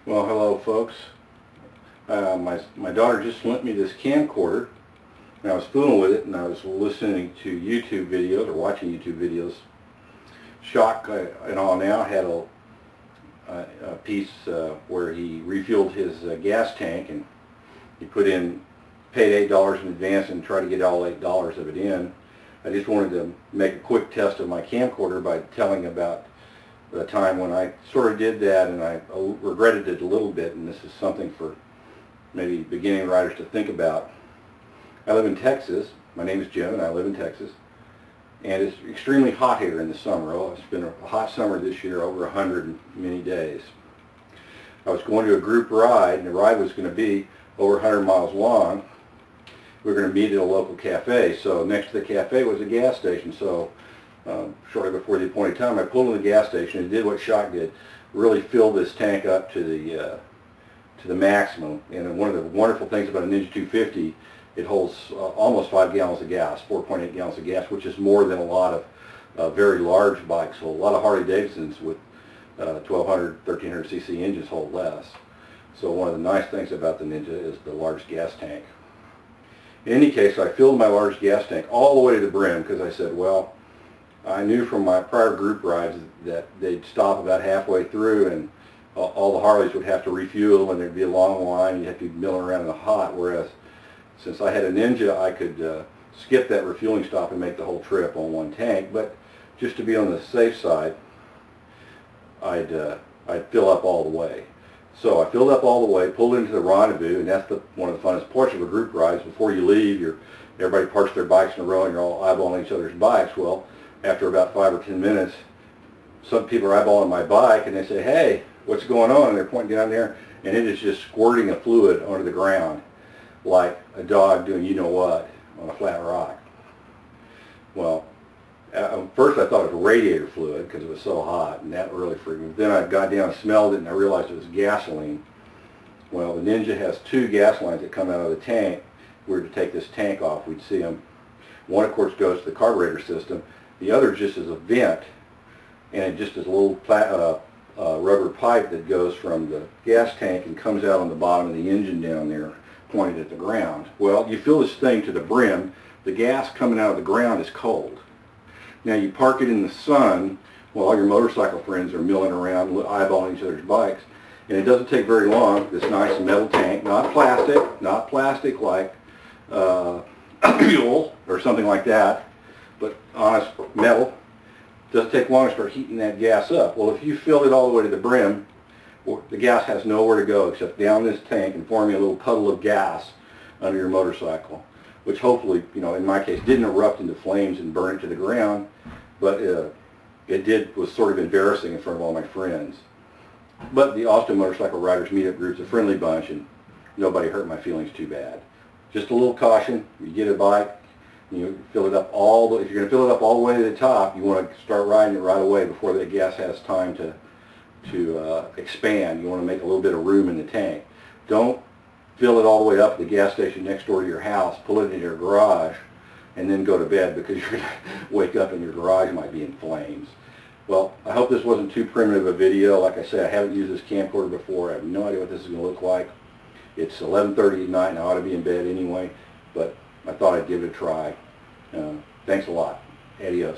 Well, hello folks. My daughter just lent me this camcorder, and I was fooling with it, and I was listening to YouTube videos or watching YouTube videos. ShockAweNow had a piece where he refueled his gas tank, and he paid $8 in advance and tried to get all $8 of it in. I just wanted to make a quick test of my camcorder by telling about the time when I sort of did that, and I regretted it a little bit, and this is something for maybe beginning writers to think about. I live in Texas. My name is Jim, and I live in Texas, and it's extremely hot here in the summer. Oh, it's been a hot summer this year, over 100 many days. I was going to a group ride, and the ride was going to be over 100 miles long. We were going to meet at a local cafe, so next to the cafe was a gas station, so shortly before the appointed time, I pulled in the gas station and did what Shock did, really filled this tank up to the maximum. And one of the wonderful things about a Ninja 250, it holds almost 5 gallons of gas, 4.8 gallons of gas, which is more than a lot of very large bikes hold. A lot of Harley Davidsons with 1200, 1300 cc engines hold less. So one of the nice things about the Ninja is the large gas tank. In any case, I filled my large gas tank all the way to the brim because I said, well, I knew from my prior group rides that they'd stop about halfway through, and all the Harleys would have to refuel, and there'd be a long line. You'd have to be milling around in the hot, whereas since I had a Ninja, I could skip that refueling stop and make the whole trip on one tank. But just to be on the safe side, I'd fill up all the way. So I filled up all the way, pulled into the rendezvous, and that's one of the funnest parts of a group ride. Before you leave, everybody parks their bikes in a row, and you're all eyeballing each other's bikes. Well, after about 5 or 10 minutes, some people are eyeballing my bike, and they say, "Hey, what's going on?" And they're pointing down there, and it is just squirting a fluid onto the ground like a dog doing you-know-what on a flat rock. Well, first I thought it was radiator fluid because it was so hot, and that really freaked me. Then I got down and smelled it, and I realized it was gasoline. Well, the Ninja has 2 gas lines that come out of the tank. If we were to take this tank off, we'd see them. One, of course, goes to the carburetor system. The other just is a vent, and it just is a little rubber pipe that goes from the gas tank and comes out on the bottom of the engine down there, pointed at the ground. Well, you fill this thing to the brim. The gas coming out of the ground is cold. Now you park it in the sun while all your motorcycle friends are milling around, eyeballing each other's bikes, and it doesn't take very long. This nice metal tank, not plastic like fuel or something like that, but honest metal. Doesn't take long to start heating that gas up. Well, if you fill it all the way to the brim, the gas has nowhere to go except down this tank and forming a little puddle of gas under your motorcycle, which hopefully, in my case, didn't erupt into flames and burn it to the ground, but was sort of embarrassing in front of all my friends. But the Austin Motorcycle Riders Meetup Group's a friendly bunch, and nobody hurt my feelings too bad. Just a little caution: you get a bike, you fill it up if you're going to fill it up all the way to the top, you want to start riding it right away before the gas has time to expand. You want to make a little bit of room in the tank. Don't fill it all the way up at the gas station next door to your house, pull it in your garage, and then go to bed because you're going to wake up and your garage might be in flames. Well, I hope this wasn't too primitive a video. Like I said, I haven't used this camcorder before. I have no idea what this is going to look like. It's 11:30 at night, and I ought to be in bed anyway, but I thought I'd give it a try. Thanks a lot. Adios.